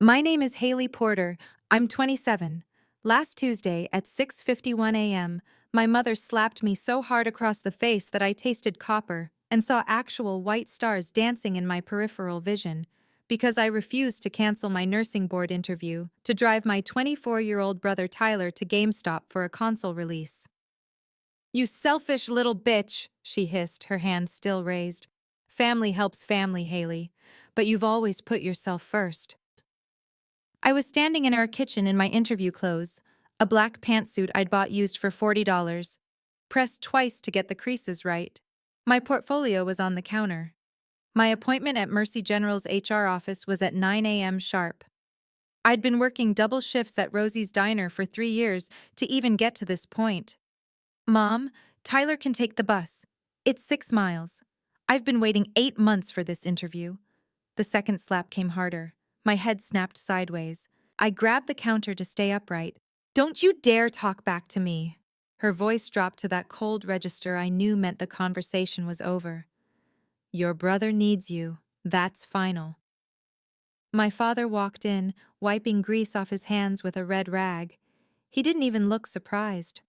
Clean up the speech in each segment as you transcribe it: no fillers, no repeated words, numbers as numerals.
My name is Haley Porter. I'm 27. Last Tuesday at 6:51 a.m., my mother slapped me so hard across the face that I tasted copper and saw actual white stars dancing in my peripheral vision because I refused to cancel my nursing board interview to drive my 24-year-old brother Tyler to GameStop for a console release. "You selfish little bitch," she hissed, her hand still raised. "Family helps family, Haley, but you've always put yourself first." I was standing in our kitchen in my interview clothes, a black pantsuit I'd bought used for $40, pressed twice to get the creases right. My portfolio was on the counter. My appointment at Mercy General's HR office was at 9 a.m. sharp. I'd been working double shifts at Rosie's Diner for 3 years to even get to this point. "Mom, Tyler can take the bus. It's 6 miles. I've been waiting 8 months for this interview." The second slap came harder. My head snapped sideways. I grabbed the counter to stay upright. "Don't you dare talk back to me." Her voice dropped to that cold register I knew meant the conversation was over. "Your brother needs you. That's final." My father walked in, wiping grease off his hands with a red rag. He didn't even look surprised.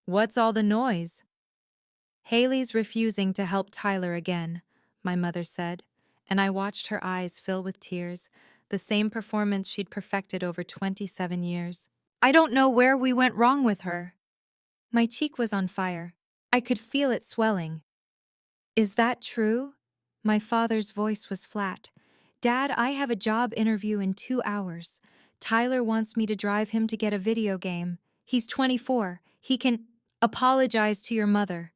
"What's all the noise?" "Haley's refusing to help Tyler again," my mother said, and I watched her eyes fill with tears, the same performance she'd perfected over 27 years. "I don't know where we went wrong with her." My cheek was on fire. I could feel it swelling. "Is that true?" My father's voice was flat. "Dad, I have a job interview in 2 hours. Tyler wants me to drive him to get a video game. He's 24. He can apologize to your mother."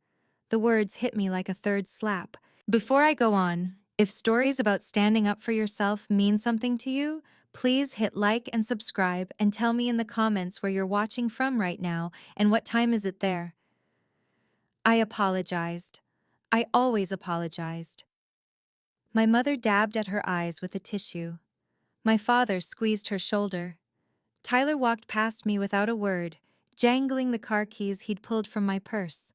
The words hit me like a third slap. "Before I go on, if stories about standing up for yourself mean something to you, please hit like and subscribe and tell me in the comments where you're watching from right now and what time is it there." I apologized. I always apologized. My mother dabbed at her eyes with a tissue. My father squeezed her shoulder. Tyler walked past me without a word, jangling the car keys he'd pulled from my purse.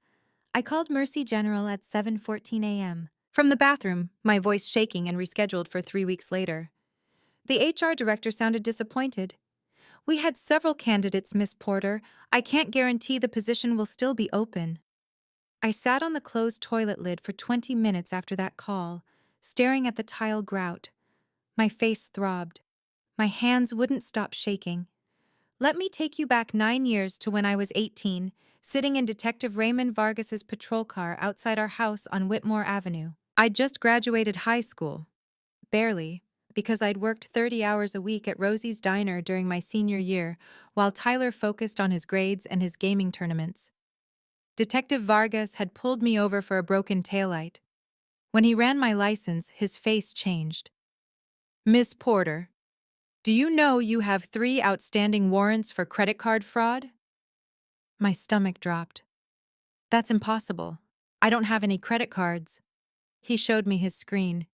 I called Mercy General at 7:14 a.m. from the bathroom, my voice shaking, and rescheduled for 3 weeks later. The HR director sounded disappointed. "We had several candidates, Miss Porter. I can't guarantee the position will still be open." I sat on the closed toilet lid for 20 minutes after that call, staring at the tile grout. My face throbbed. My hands wouldn't stop shaking. Let me take you back 9 years to when I was 18, sitting in Detective Raymond Vargas's patrol car outside our house on Whitmore Avenue. I'd just graduated high school. Barely, because I'd worked 30 hours a week at Rosie's Diner during my senior year, while Tyler focused on his grades and his gaming tournaments. Detective Vargas had pulled me over for a broken taillight. When he ran my license, his face changed. "Miss Porter, do you know you have 3 outstanding warrants for credit card fraud?" My stomach dropped. "That's impossible. I don't have any credit cards." He showed me his screen.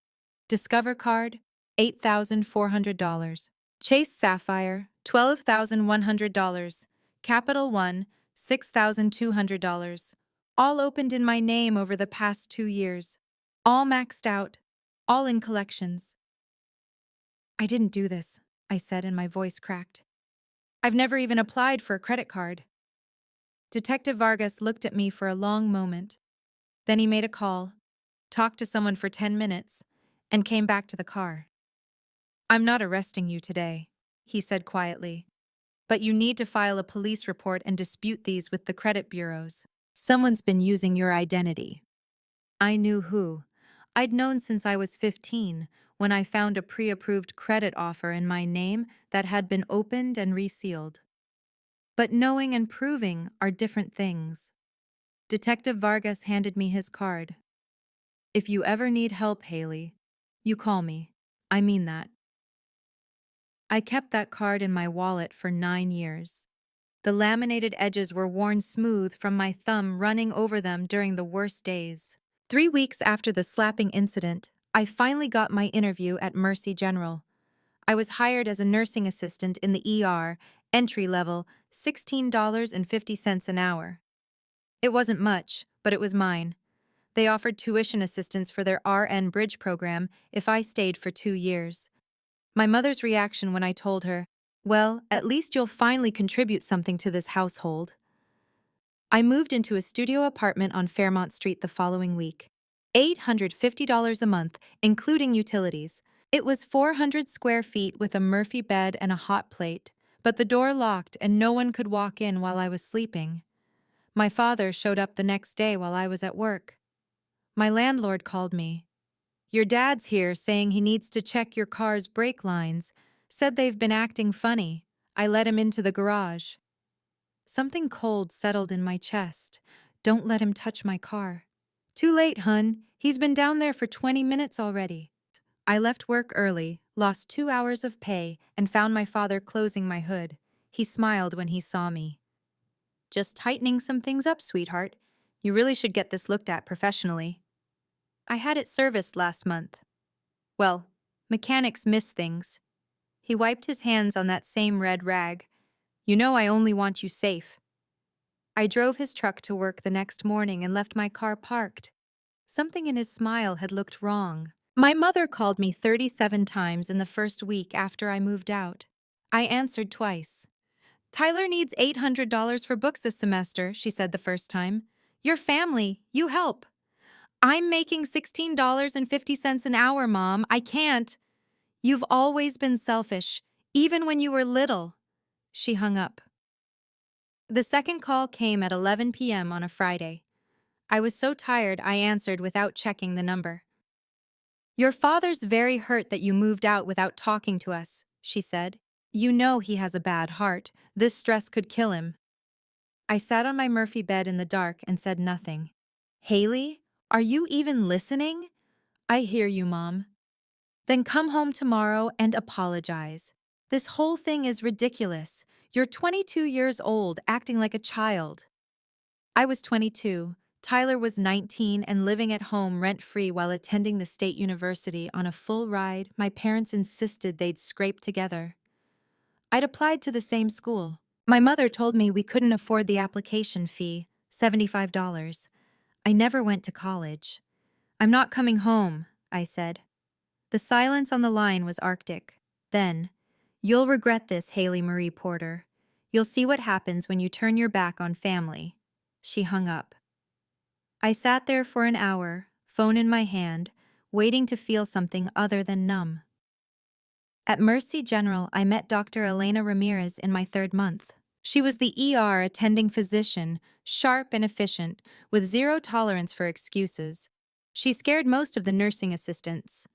Discover card, $8,400. Chase Sapphire, $12,100. Capital One, $6,200. All opened in my name over the past 2 years. All maxed out. All in collections. "I didn't do this," I said, and my voice cracked. "I've never even applied for a credit card." Detective Vargas looked at me for a long moment. Then he made a call, talked to someone for 10 minutes, and came back to the car. "I'm not arresting you today," he said quietly. "But you need to file a police report and dispute these with the credit bureaus. Someone's been using your identity." I knew who. I'd known since I was 15, when I found a pre-approved credit offer in my name that had been opened and resealed. But knowing and proving are different things. Detective Vargas handed me his card. "If you ever need help, Haley, you call me. I mean that." I kept that card in my wallet for 9 years. The laminated edges were worn smooth from my thumb running over them during the worst days. 3 weeks after the slapping incident, I finally got my interview at Mercy General. I was hired as a nursing assistant in the ER, entry level, $16.50 an hour. It wasn't much, but it was mine. They offered tuition assistance for their RN bridge program if I stayed for 2 years. My mother's reaction when I told her, "Well, at least you'll finally contribute something to this household." I moved into a studio apartment on Fairmont Street the following week. $850 a month, including utilities. It was 400 square feet with a Murphy bed and a hot plate, but the door locked and no one could walk in while I was sleeping. My father showed up the next day while I was at work. My landlord called me. "Your dad's here saying he needs to check your car's brake lines. Said they've been acting funny." I let him into the garage. Something cold settled in my chest. Don't let him touch my car. Too late, hun. He's been down there for 20 minutes already. I left work early, lost 2 hours of pay, and found my father closing my hood. He smiled when he saw me. "Just tightening some things up, sweetheart. You really should get this looked at professionally." "I had it serviced last month." "Well, mechanics miss things." He wiped his hands on that same red rag. "You know I only want you safe." I drove his truck to work the next morning and left my car parked. Something in his smile had looked wrong. My mother called me 37 times in the first week after I moved out. I answered twice. "Tyler needs $800 for books this semester," she said the first time. "Your family, you help." "I'm making $16.50 an hour, Mom. I can't." "You've always been selfish, even when you were little." She hung up. The second call came at 11 p.m. on a Friday. I was so tired I answered without checking the number. "Your father's very hurt that you moved out without talking to us," she said. "You know he has a bad heart. This stress could kill him." I sat on my Murphy bed in the dark and said nothing. "Haley, are you even listening?" "I hear you, Mom." "Then come home tomorrow and apologize. This whole thing is ridiculous. You're 22 years old, acting like a child." I was 22. Tyler was 19 and living at home rent-free while attending the state university on a full ride my parents insisted they'd scrape together. I'd applied to the same school. My mother told me we couldn't afford the application fee, $75. I never went to college. "I'm not coming home," I said. The silence on the line was arctic. Then, "You'll regret this, Haley Marie Porter. You'll see what happens when you turn your back on family." She hung up. I sat there for an hour, phone in my hand, waiting to feel something other than numb. At Mercy General, I met Dr. Elena Ramirez in my third month. She was the ER attending physician, sharp and efficient, with zero tolerance for excuses. She scared most of the nursing assistants.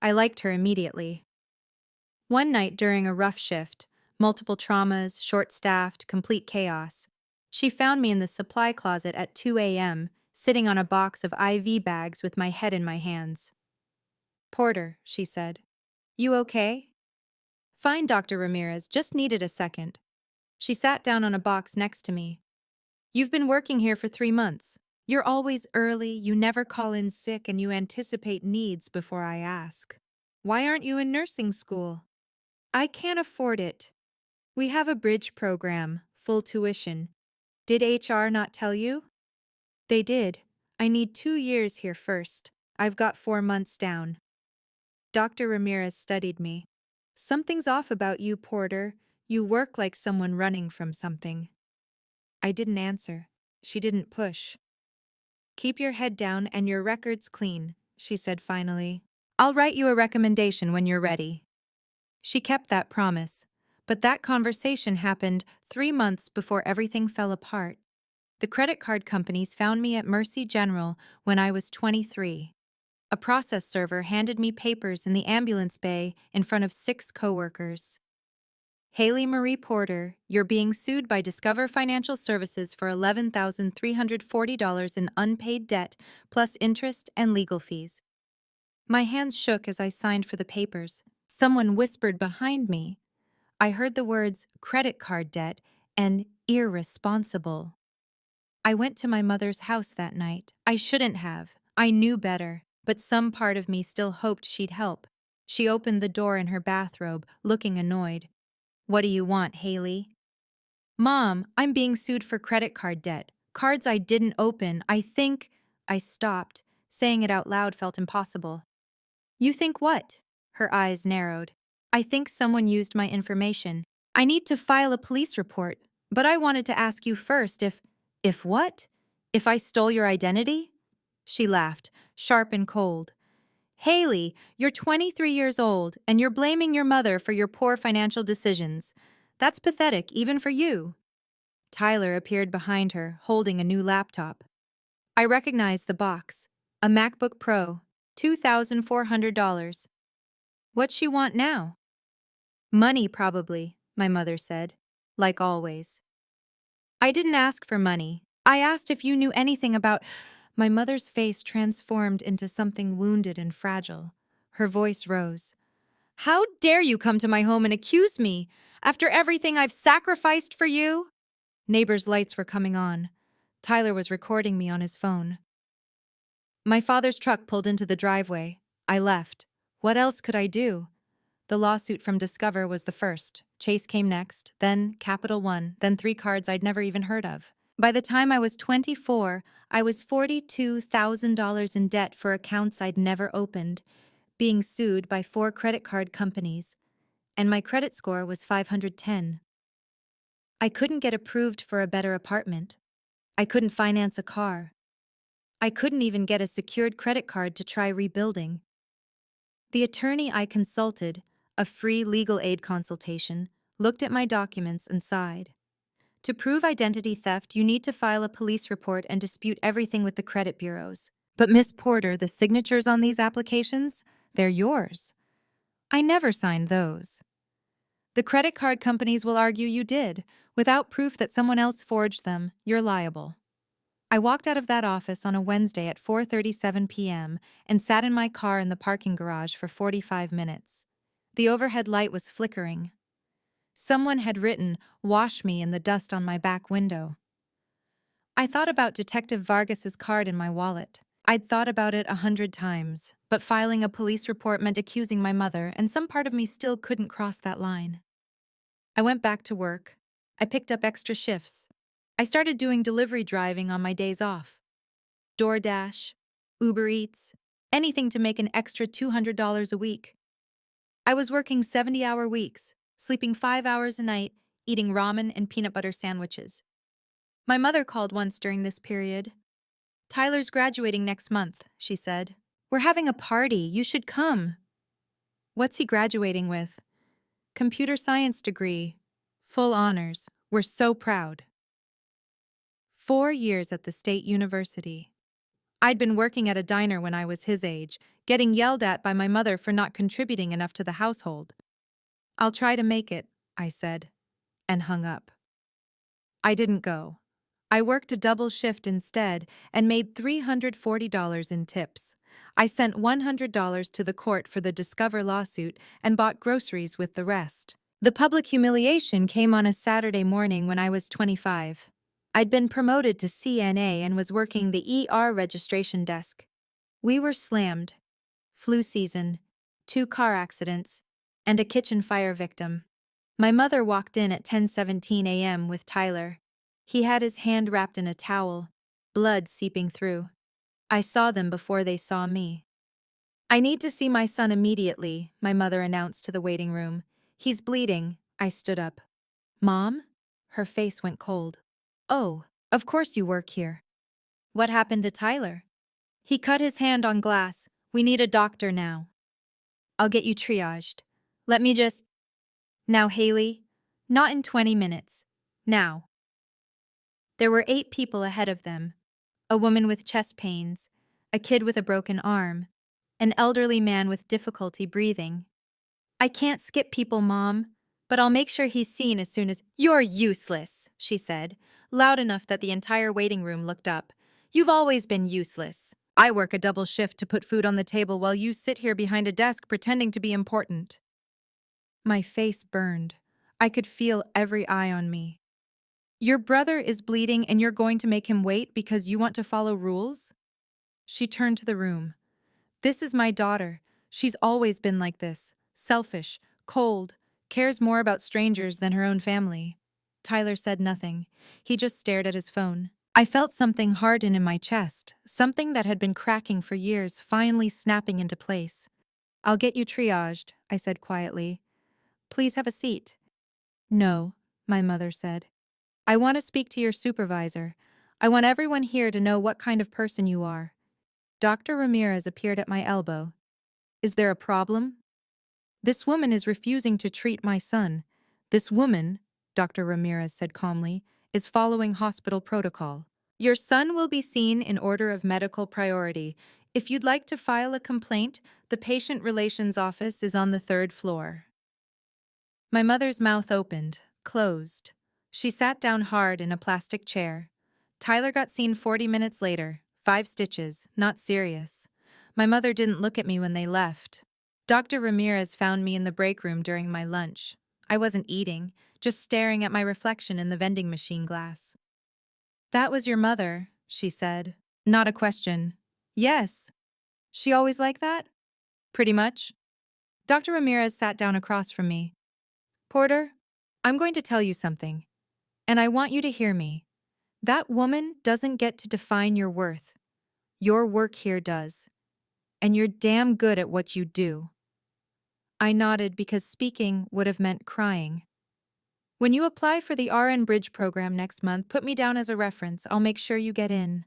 I liked her immediately. One night during a rough shift, multiple traumas, short-staffed, complete chaos, she found me in the supply closet at 2 a.m., sitting on a box of IV bags with my head in my hands. "Porter," she said. "You okay?" "Fine, Dr. Ramirez, just needed a second." She sat down on a box next to me. "You've been working here for 3 months. You're always early, you never call in sick, and you anticipate needs before I ask. Why aren't you in nursing school?" "I can't afford it. We have a bridge program, full tuition. Did HR not tell you?" "They did. I need 2 years here first. I've got 4 months down." Dr. Ramirez studied me. "Something's off about you, Porter. You work like someone running from something." I didn't answer. She didn't push. "Keep your head down and your records clean," she said finally. "I'll write you a recommendation when you're ready." She kept that promise. But that conversation happened 3 months before everything fell apart. The credit card companies found me at Mercy General when I was 23. A process server handed me papers in the ambulance bay in front of 6 coworkers. "Haley Marie Porter, you're being sued by Discover Financial Services for $11,340 in unpaid debt, plus interest and legal fees." My hands shook as I signed for the papers. Someone whispered behind me. I heard the words credit card debt and irresponsible. I went to my mother's house that night. I shouldn't have. I knew better, but some part of me still hoped she'd help. She opened the door in her bathrobe, looking annoyed. "What do you want, Haley?" "Mom, I'm being sued for credit card debt. Cards I didn't open. I think—" I stopped. Saying it out loud felt impossible. "You think what?" Her eyes narrowed. I think someone used my information. I need to file a police report, but I wanted to ask you first if. If what? If I stole your identity? She laughed, sharp and cold. Haley, you're 23 years old, and you're blaming your mother for your poor financial decisions. That's pathetic, even for you. Tyler appeared behind her, holding a new laptop. I recognized the box. A MacBook Pro, $2,400. What's she want now? Money, probably, my mother said, like always. I didn't ask for money. I asked if you knew anything about. My mother's face transformed into something wounded and fragile. Her voice rose. How dare you come to my home and accuse me? After everything I've sacrificed for you? Neighbors' lights were coming on. Tyler was recording me on his phone. My father's truck pulled into the driveway. I left. What else could I do? The lawsuit from Discover was the first. Chase came next, then Capital One, then 3 cards I'd never even heard of. By the time I was 24, I was $42,000 in debt for accounts I'd never opened, being sued by 4 credit card companies, and my credit score was 510. I couldn't get approved for a better apartment. I couldn't finance a car. I couldn't even get a secured credit card to try rebuilding. The attorney I consulted, a free legal aid consultation, looked at my documents and sighed. To prove identity theft, you need to file a police report and dispute everything with the credit bureaus. But Miss Porter, the signatures on these applications, they're yours. I never signed those. The credit card companies will argue you did. Without proof that someone else forged them, you're liable. I walked out of that office on a Wednesday at 4:37 p.m. and sat in my car in the parking garage for 45 minutes. The overhead light was flickering. Someone had written, "Wash me," in the dust on my back window. I thought about Detective Vargas's card in my wallet. I'd thought about it 100 times, but filing a police report meant accusing my mother, and some part of me still couldn't cross that line. I went back to work. I picked up extra shifts. I started doing delivery driving on my days off. DoorDash, Uber Eats, anything to make an extra $200 a week. I was working 70-hour weeks, sleeping 5 hours a night, eating ramen and peanut butter sandwiches. My mother called once during this period. Tyler's graduating next month, she said. We're having a party, you should come. What's he graduating with? Computer science degree. Full honors. We're so proud. 4 years at the state university. I'd been working at a diner when I was his age, getting yelled at by my mother for not contributing enough to the household. I'll try to make it, I said, and hung up. I didn't go. I worked a double shift instead and made $340 in tips. I sent $100 to the court for the Discover lawsuit and bought groceries with the rest. The public humiliation came on a Saturday morning when I was 25. I'd been promoted to CNA and was working the ER registration desk. We were slammed. Flu season, 2 car accidents, and a kitchen fire victim. My mother walked in at 10:17 a.m. with Tyler. He had his hand wrapped in a towel, blood seeping through. I saw them before they saw me. I need to see my son immediately, my mother announced to the waiting room. He's bleeding. I stood up. Mom? Her face went cold. Oh, of course you work here. What happened to Tyler? He cut his hand on glass. We need a doctor now. I'll get you triaged. Let me just. Now, Haley. Not in 20 minutes. Now. There were 8 people ahead of them. A woman with chest pains, a kid with a broken arm, an elderly man with difficulty breathing. I can't skip people, Mom, but I'll make sure he's seen as soon as. You're useless, she said, loud enough that the entire waiting room looked up. You've always been useless. I work a double shift to put food on the table while you sit here behind a desk pretending to be important. My face burned. I could feel every eye on me. Your brother is bleeding and you're going to make him wait because you want to follow rules? She turned to the room. This is my daughter. She's always been like this. Selfish, cold, cares more about strangers than her own family. Tyler said nothing. He just stared at his phone. I felt something harden in my chest, something that had been cracking for years finally snapping into place. I'll get you triaged, I said quietly. Please have a seat. No, my mother said. I want to speak to your supervisor. I want everyone here to know what kind of person you are. Dr. Ramirez appeared at my elbow. Is there a problem? This woman is refusing to treat my son. This woman, Dr. Ramirez said calmly, is following hospital protocol. Your son will be seen in order of medical priority. If you'd like to file a complaint, the patient relations office is on the third floor. My mother's mouth opened, closed. She sat down hard in a plastic chair. Tyler got seen 40 minutes later, 5 stitches, not serious. My mother didn't look at me when they left. Dr. Ramirez found me in the break room during my lunch. I wasn't eating, just staring at my reflection in the vending machine glass. That was your mother, she said. Not a question. Yes. She always like that? Pretty much. Dr. Ramirez sat down across from me. Porter, I'm going to tell you something, and I want you to hear me. That woman doesn't get to define your worth. Your work here does. And you're damn good at what you do. I nodded because speaking would have meant crying. When you apply for the RN Bridge program next month, put me down as a reference. I'll make sure you get in.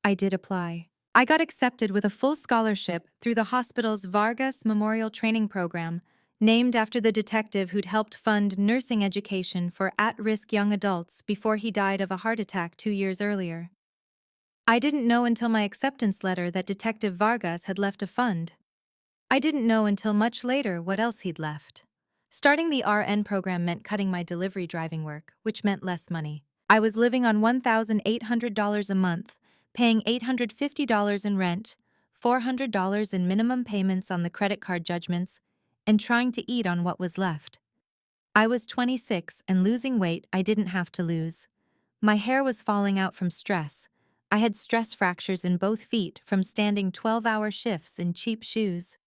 I did apply. I got accepted with a full scholarship through the hospital's Vargas Memorial Training Program, named after the detective who'd helped fund nursing education for at-risk young adults before he died of a heart attack 2 years earlier. I didn't know until my acceptance letter that Detective Vargas had left a fund. I didn't know until much later what else he'd left. Starting the RN program meant cutting my delivery driving work, which meant less money. I was living on $1,800 a month, paying $850 in rent, $400 in minimum payments on the credit card judgments, and trying to eat on what was left. I was 26 and losing weight I didn't have to lose. My hair was falling out from stress. I had stress fractures in both feet from standing 12-hour shifts in cheap shoes.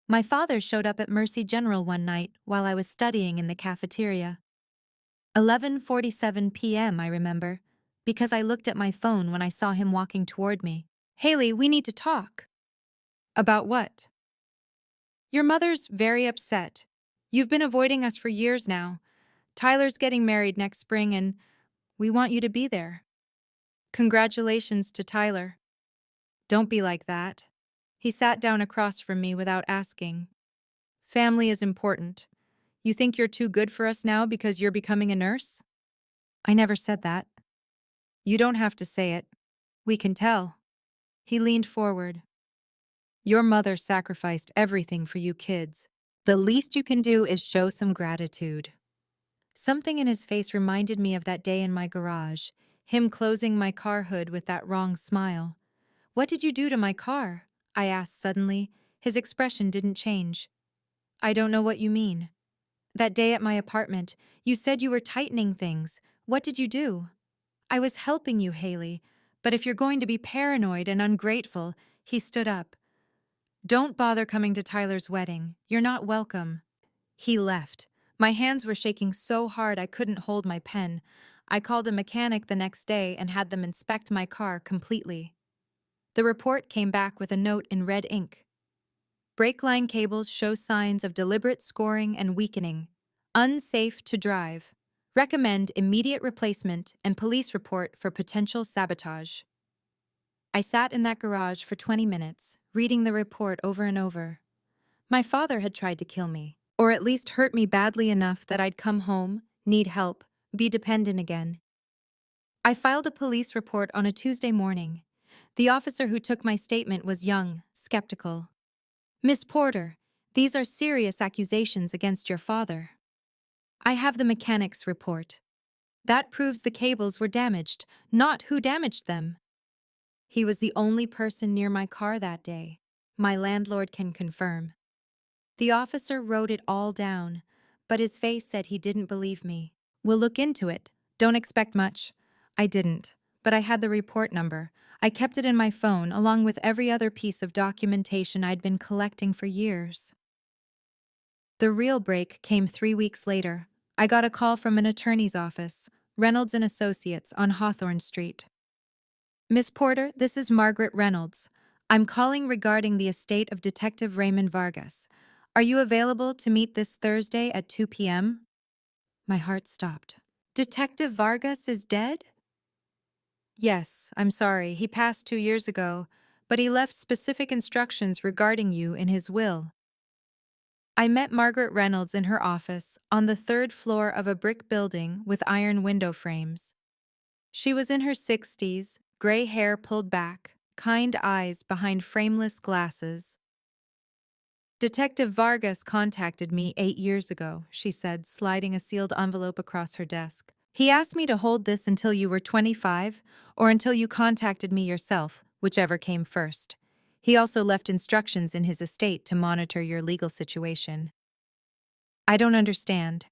My father showed up at Mercy General one night while I was studying in the cafeteria. 11:47 p.m., I remember, because I looked at my phone when I saw him walking toward me. Haley, we need to talk. About what? Your mother's very upset. You've been avoiding us for years now. Tyler's getting married next spring and we want you to be there. Congratulations to Tyler. Don't be like that. He sat down across from me without asking. Family is important. You think you're too good for us now because you're becoming a nurse? I never said that. You don't have to say it. We can tell. He leaned forward. Your mother sacrificed everything for you kids. The least you can do is show some gratitude. Something in his face reminded me of that day in my garage, him closing my car hood with that wrong smile. What did you do to my car? I asked suddenly. His expression didn't change. I don't know what you mean. That day at my apartment, you said you were tightening things. What did you do? I was helping you, Haley. But if you're going to be paranoid and ungrateful, he stood up. Don't bother coming to Tyler's wedding. You're not welcome. He left. My hands were shaking so hard I couldn't hold my pen. I called a mechanic the next day and had them inspect my car completely. The report came back with a note in red ink. Brake line cables show signs of deliberate scoring and weakening. Unsafe to drive. Recommend immediate replacement and police report for potential sabotage. I sat in that garage for 20 minutes, reading the report over and over. My father had tried to kill me, or at least hurt me badly enough that I'd come home, need help, be dependent again. I filed a police report on a Tuesday morning. The officer who took my statement was young, skeptical. Miss Porter, these are serious accusations against your father. I have the mechanic's report. That proves the cables were damaged, not who damaged them. He was the only person near my car that day. My landlord can confirm. The officer wrote it all down, but his face said he didn't believe me. We'll look into it. Don't expect much. I didn't, but I had the report number. I kept it in my phone along with every other piece of documentation I'd been collecting for years. The real break came 3 weeks later. I got a call from an attorney's office, Reynolds and Associates on Hawthorne Street. Miss Porter, this is Margaret Reynolds. I'm calling regarding the estate of Detective Raymond Vargas. Are you available to meet this Thursday at 2 p.m.? My heart stopped. Detective Vargas is dead? Yes, I'm sorry, he passed 2 years ago, but he left specific instructions regarding you in his will. I met Margaret Reynolds in her office on the third floor of a brick building with iron window frames. She was in her 60s, gray hair pulled back, kind eyes behind frameless glasses. Detective Vargas contacted me 8 years ago, she said, sliding a sealed envelope across her desk. He asked me to hold this until you were 25, or until you contacted me yourself, whichever came first. He also left instructions in his estate to monitor your legal situation. I don't understand.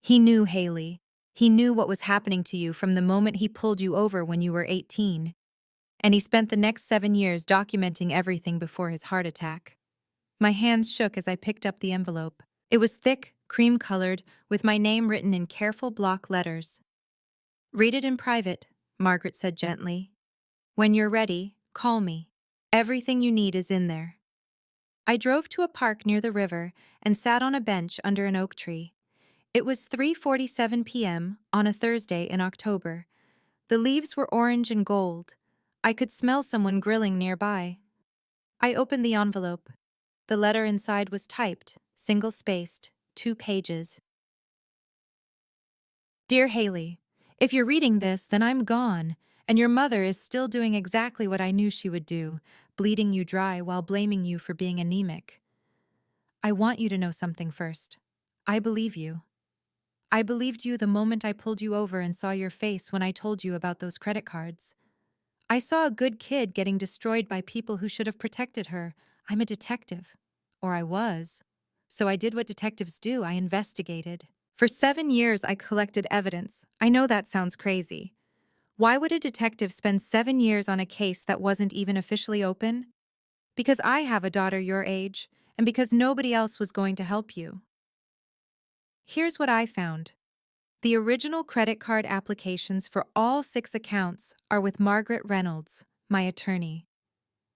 He knew, Haley. He knew what was happening to you from the moment he pulled you over when you were 18. And he spent the next 7 years documenting everything before his heart attack. My hands shook as I picked up the envelope. It was thick, cream-colored, with my name written in careful block letters. Read it in private, Margaret said gently. When you're ready, call me. Everything you need is in there. I drove to a park near the river and sat on a bench under an oak tree. It was 3:47 p.m. on a Thursday in October. The leaves were orange and gold. I could smell someone grilling nearby. I opened the envelope. The letter inside was typed, single-spaced, 2 pages. Dear Haley, if you're reading this, then I'm gone, and your mother is still doing exactly what I knew she would do, bleeding you dry while blaming you for being anemic. I want you to know something first. I believe you. I believed you the moment I pulled you over and saw your face when I told you about those credit cards. I saw a good kid getting destroyed by people who should have protected her. I'm a detective. Or I was. So I did what detectives do. I investigated. For 7 years, I collected evidence. I know that sounds crazy. Why would a detective spend 7 years on a case that wasn't even officially open? Because I have a daughter your age, and because nobody else was going to help you. Here's what I found. The original credit card applications for all 6 accounts are with Margaret Reynolds, my attorney.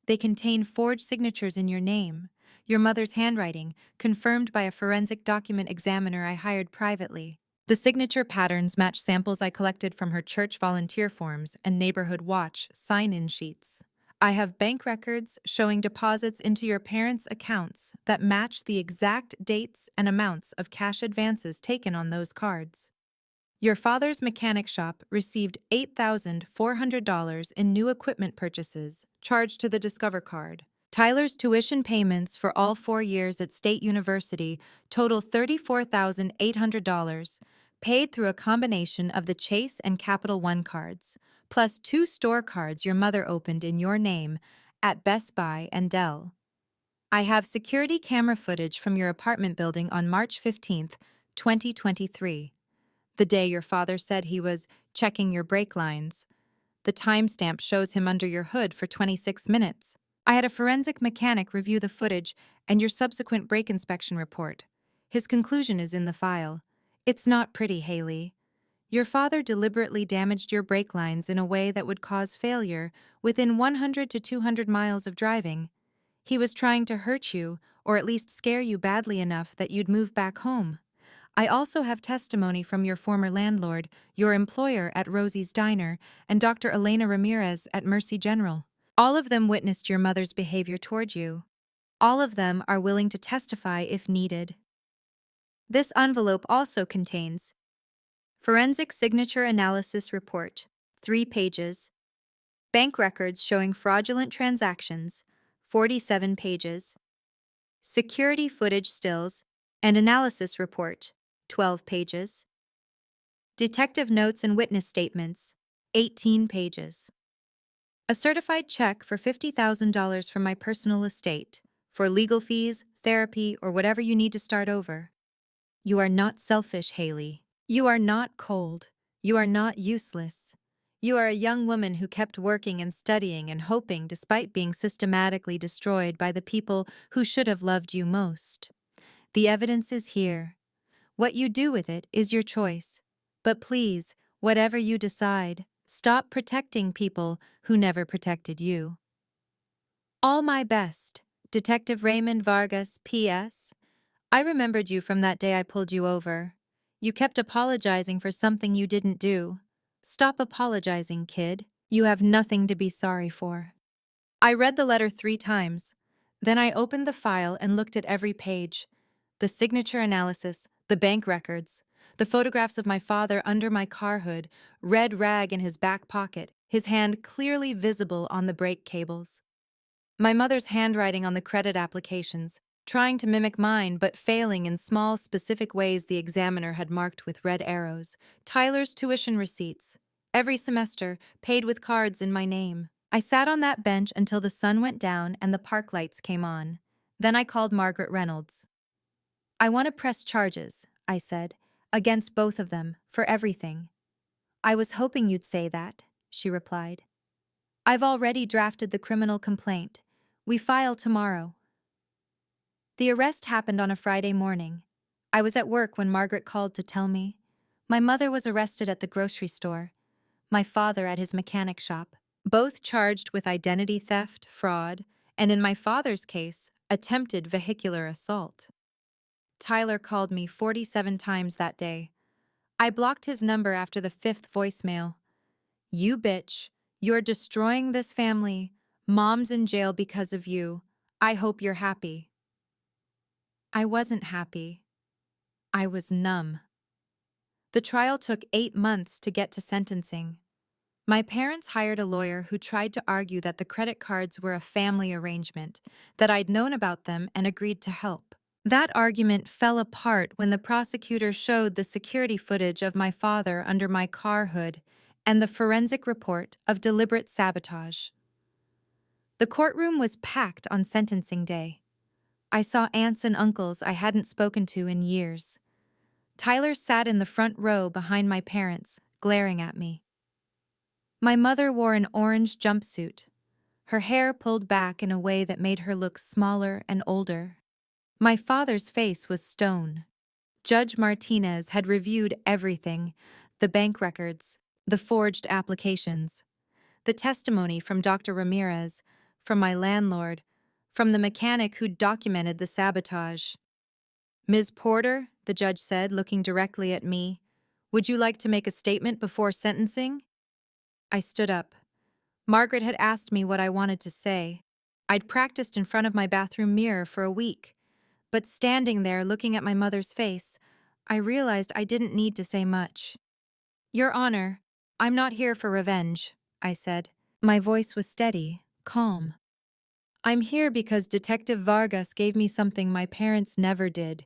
They contain forged signatures in your name, your mother's handwriting, confirmed by a forensic document examiner I hired privately. The signature patterns match samples I collected from her church volunteer forms and neighborhood watch sign-in sheets. I have bank records showing deposits into your parents' accounts that match the exact dates and amounts of cash advances taken on those cards. Your father's mechanic shop received $8,400 in new equipment purchases charged to the Discover card. Tyler's tuition payments for all 4 years at State University total $34,800, paid through a combination of the Chase and Capital One cards, plus 2 store cards your mother opened in your name at Best Buy and Dell. I have security camera footage from your apartment building on March 15, 2023. The day your father said he was checking your brake lines. The timestamp shows him under your hood for 26 minutes. I had a forensic mechanic review the footage and your subsequent brake inspection report. His conclusion is in the file. It's not pretty, Haley. Your father deliberately damaged your brake lines in a way that would cause failure within 100 to 200 miles of driving. He was trying to hurt you, or at least scare you badly enough that you'd move back home. I also have testimony from your former landlord, your employer at Rosie's Diner, and Dr. Elena Ramirez at Mercy General. All of them witnessed your mother's behavior toward you. All of them are willing to testify if needed. This envelope also contains Forensic Signature Analysis Report, 3 pages, Bank Records Showing Fraudulent Transactions, 47 pages, Security Footage Stills and Analysis Report, 12 pages, Detective Notes and Witness Statements, 18 pages. A certified check for $50,000 from my personal estate, for legal fees, therapy, or whatever you need to start over. You are not selfish, Haley. You are not cold. You are not useless. You are a young woman who kept working and studying and hoping despite being systematically destroyed by the people who should have loved you most. The evidence is here. What you do with it is your choice. But please, whatever you decide, stop protecting people who never protected you. All my best. Detective Raymond Vargas, P.S. I remembered you from that day I pulled you over. You kept apologizing for something you didn't do. Stop apologizing, kid. You have nothing to be sorry for. I read the letter 3 times. Then I opened the file and looked at every page. The signature analysis, the bank records, the photographs of my father under my car hood, red rag in his back pocket, his hand clearly visible on the brake cables. My mother's handwriting on the credit applications, trying to mimic mine but failing in small, specific ways the examiner had marked with red arrows. Tyler's tuition receipts, every semester, paid with cards in my name. I sat on that bench until the sun went down and the park lights came on. Then I called Margaret Reynolds. I want to press charges, I said, against both of them, for everything. I was hoping you'd say that, she replied. I've already drafted the criminal complaint. We file tomorrow. The arrest happened on a Friday morning. I was at work when Margaret called to tell me. My mother was arrested at the grocery store, my father at his mechanic shop, both charged with identity theft, fraud, and in my father's case, attempted vehicular assault. Tyler called me 47 times that day. I blocked his number after the 5th voicemail. You bitch, you're destroying this family. Mom's in jail because of you. I hope you're happy. I wasn't happy. I was numb. The trial took 8 months to get to sentencing. My parents hired a lawyer who tried to argue that the credit cards were a family arrangement, that I'd known about them and agreed to help. That argument fell apart when the prosecutor showed the security footage of my father under my car hood and the forensic report of deliberate sabotage. The courtroom was packed on sentencing day. I saw aunts and uncles I hadn't spoken to in years. Tyler sat in the front row behind my parents, glaring at me. My mother wore an orange jumpsuit, her hair pulled back in a way that made her look smaller and older. My father's face was stone. Judge Martinez had reviewed everything, the bank records, the forged applications, the testimony from Dr. Ramirez, from my landlord, from the mechanic who'd documented the sabotage. Ms. Porter, the judge said, looking directly at me, would you like to make a statement before sentencing? I stood up. Margaret had asked me what I wanted to say. I'd practiced in front of my bathroom mirror for a week, but standing there looking at my mother's face, I realized I didn't need to say much. Your Honor, I'm not here for revenge, I said. My voice was steady, calm. I'm here because Detective Vargas gave me something my parents never did.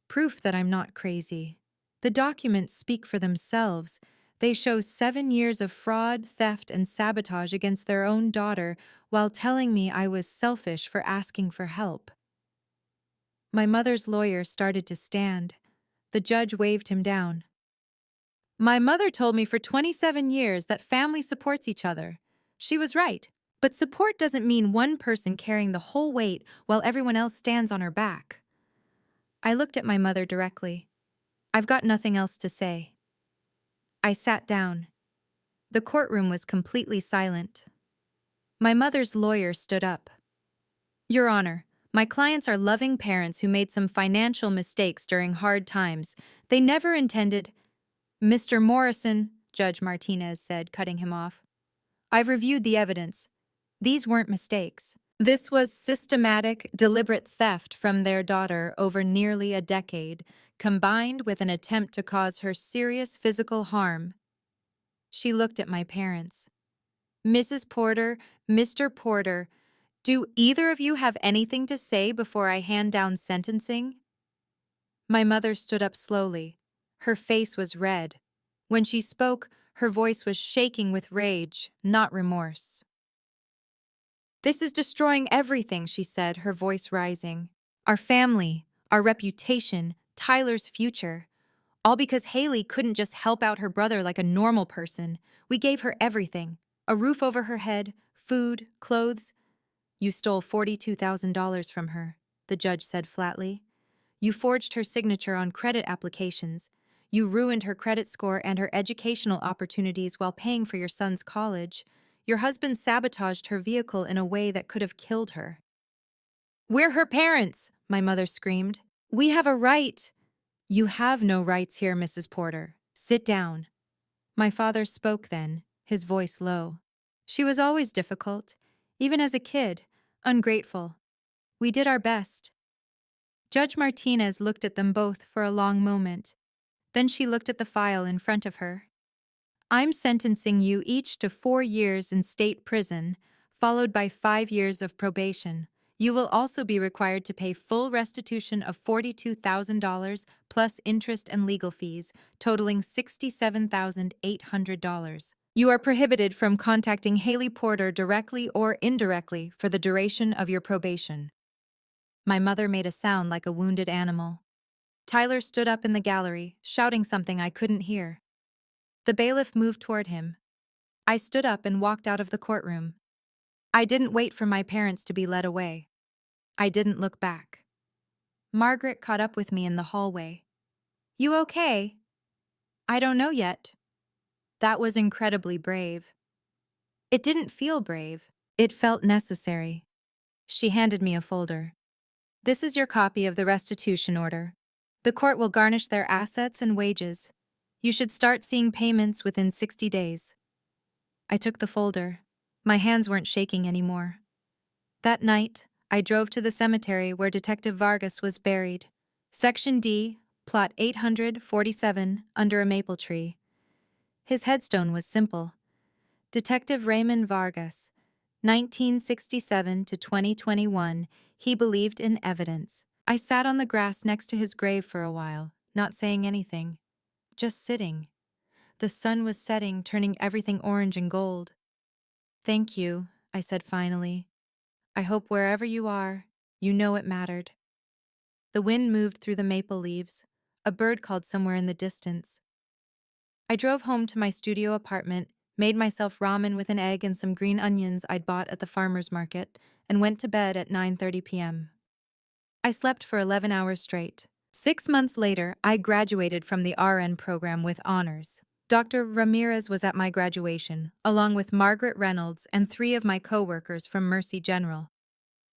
Proof that I'm not crazy. The documents speak for themselves. They show 7 years of fraud, theft, and sabotage against their own daughter while telling me I was selfish for asking for help. My mother's lawyer started to stand. The judge waved him down. My mother told me for 27 years that family supports each other. She was right. But support doesn't mean one person carrying the whole weight while everyone else stands on her back. I looked at my mother directly. I've got nothing else to say. I sat down. The courtroom was completely silent. My mother's lawyer stood up. Your Honor, my clients are loving parents who made some financial mistakes during hard times. They never intended— Mr. Morrison, Judge Martinez said, cutting him off. I've reviewed the evidence. These weren't mistakes. This was systematic, deliberate theft from their daughter over nearly a decade, combined with an attempt to cause her serious physical harm. She looked at my parents. Mrs. Porter, Mr. Porter, do either of you have anything to say before I hand down sentencing? My mother stood up slowly. Her face was red. When she spoke, her voice was shaking with rage, not remorse. This is destroying everything, she said, her voice rising. Our family, our reputation, Tyler's future. All because Haley couldn't just help out her brother like a normal person. We gave her everything. A roof over her head, food, clothes. You stole $42,000 from her, the judge said flatly. You forged her signature on credit applications. You ruined her credit score and her educational opportunities while paying for your son's college. Your husband sabotaged her vehicle in a way that could have killed her. We're her parents, my mother screamed. We have a right. You have no rights here, Mrs. Porter. Sit down. My father spoke then, his voice low. She was always difficult, even as a kid, ungrateful. We did our best. Judge Martinez looked at them both for a long moment. Then she looked at the file in front of her. I'm sentencing you each to 4 years in state prison, followed by 5 years of probation. You will also be required to pay full restitution of $42,000 plus interest and legal fees, totaling $67,800. You are prohibited from contacting Haley Porter directly or indirectly for the duration of your probation. My mother made a sound like a wounded animal. Tyler stood up in the gallery, shouting something I couldn't hear. The bailiff moved toward him. I stood up and walked out of the courtroom. I didn't wait for my parents to be led away. I didn't look back. Margaret caught up with me in the hallway. You okay? I don't know yet. That was incredibly brave. It didn't feel brave. It felt necessary. She handed me a folder. This is your copy of the restitution order. The court will garnish their assets and wages. You should start seeing payments within 60 days. I took the folder. My hands weren't shaking anymore. That night, I drove to the cemetery where Detective Vargas was buried. Section D, plot 847, under a maple tree. His headstone was simple. Detective Raymond Vargas, 1967 to 2021, he believed in evidence. I sat on the grass next to his grave for a while, not saying anything. Just sitting. The sun was setting, turning everything orange and gold. Thank you, I said finally. I hope wherever you are, you know it mattered. The wind moved through the maple leaves. A bird called somewhere in the distance. I drove home to my studio apartment, made myself ramen with an egg and some green onions I'd bought at the farmer's market, and went to bed at 9:30 p.m. I slept for 11 hours straight. 6 months later, I graduated from the RN program with honors. Dr. Ramirez was at my graduation, along with Margaret Reynolds and 3 of my coworkers from Mercy General.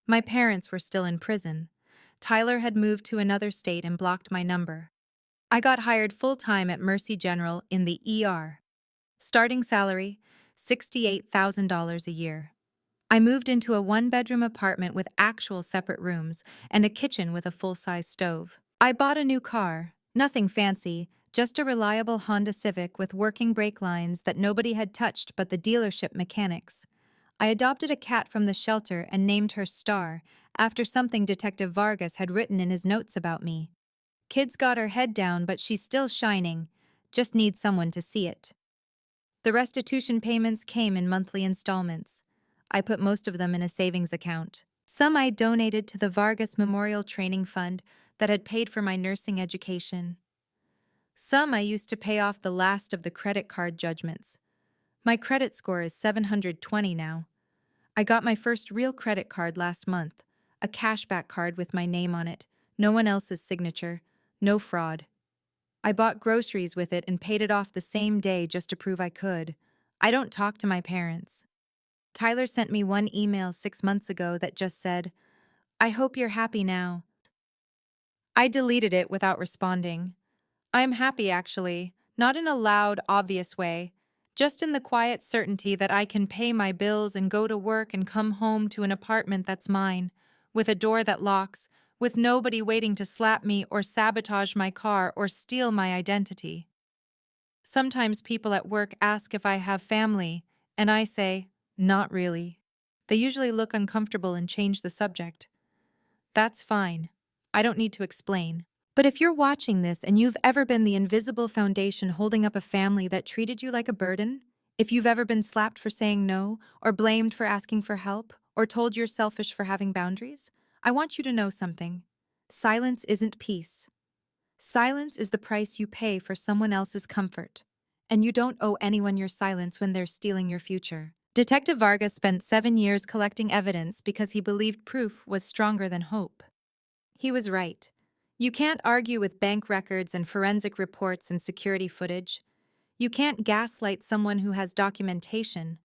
My parents were still in prison. Tyler had moved to another state and blocked my number. I got hired full-time at Mercy General in the ER. Starting salary, $68,000 a year. I moved into a 1-bedroom apartment with actual separate rooms and a kitchen with a full-size stove. I bought a new car, nothing fancy, just a reliable Honda Civic with working brake lines that nobody had touched but the dealership mechanics. I adopted a cat from the shelter and named her Star, after something Detective Vargas had written in his notes about me. Kid's got her head down, but she's still shining, just needs someone to see it. The restitution payments came in monthly installments. I put most of them in a savings account. Some I donated to the Vargas Memorial Training Fund that had paid for my nursing education. Some I used to pay off the last of the credit card judgments. My credit score is 720 now. I got my first real credit card last month, a cashback card with my name on it, no one else's signature, no fraud. I bought groceries with it and paid it off the same day just to prove I could. I don't talk to my parents. Tyler sent me one email 6 months ago that just said, "I hope you're happy now." I deleted it without responding. I am happy, actually, not in a loud, obvious way, just in the quiet certainty that I can pay my bills and go to work and come home to an apartment that's mine, with a door that locks, with nobody waiting to slap me or sabotage my car or steal my identity. Sometimes people at work ask if I have family, and I say, not really. They usually look uncomfortable and change the subject. That's fine. I don't need to explain. But if you're watching this and you've ever been the invisible foundation holding up a family that treated you like a burden, if you've ever been slapped for saying no, or blamed for asking for help, or told you're selfish for having boundaries, I want you to know something. Silence isn't peace. Silence is the price you pay for someone else's comfort. And you don't owe anyone your silence when they're stealing your future. Detective Vargas spent 7 years collecting evidence because he believed proof was stronger than hope. He was right. You can't argue with bank records and forensic reports and security footage. You can't gaslight someone who has documentation.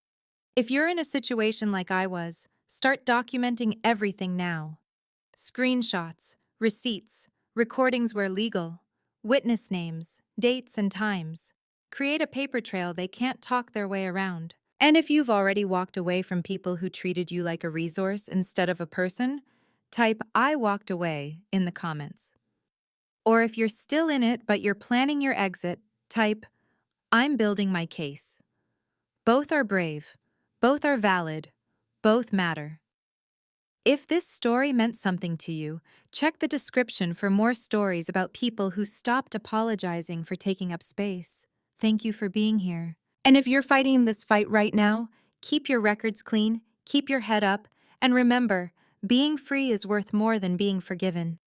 If you're in a situation like I was, start documenting everything now. Screenshots, receipts, recordings where legal, witness names, dates, and times. Create a paper trail they can't talk their way around. And if you've already walked away from people who treated you like a resource instead of a person, type "I walked away" in the comments. Or if you're still in it but you're planning your exit, type "I'm building my case." Both are brave, both are valid, both matter. If this story meant something to you, check the description for more stories about people who stopped apologizing for taking up space. Thank you for being here. And if you're fighting this fight right now, keep your records clean, keep your head up, and remember, being free is worth more than being forgiven.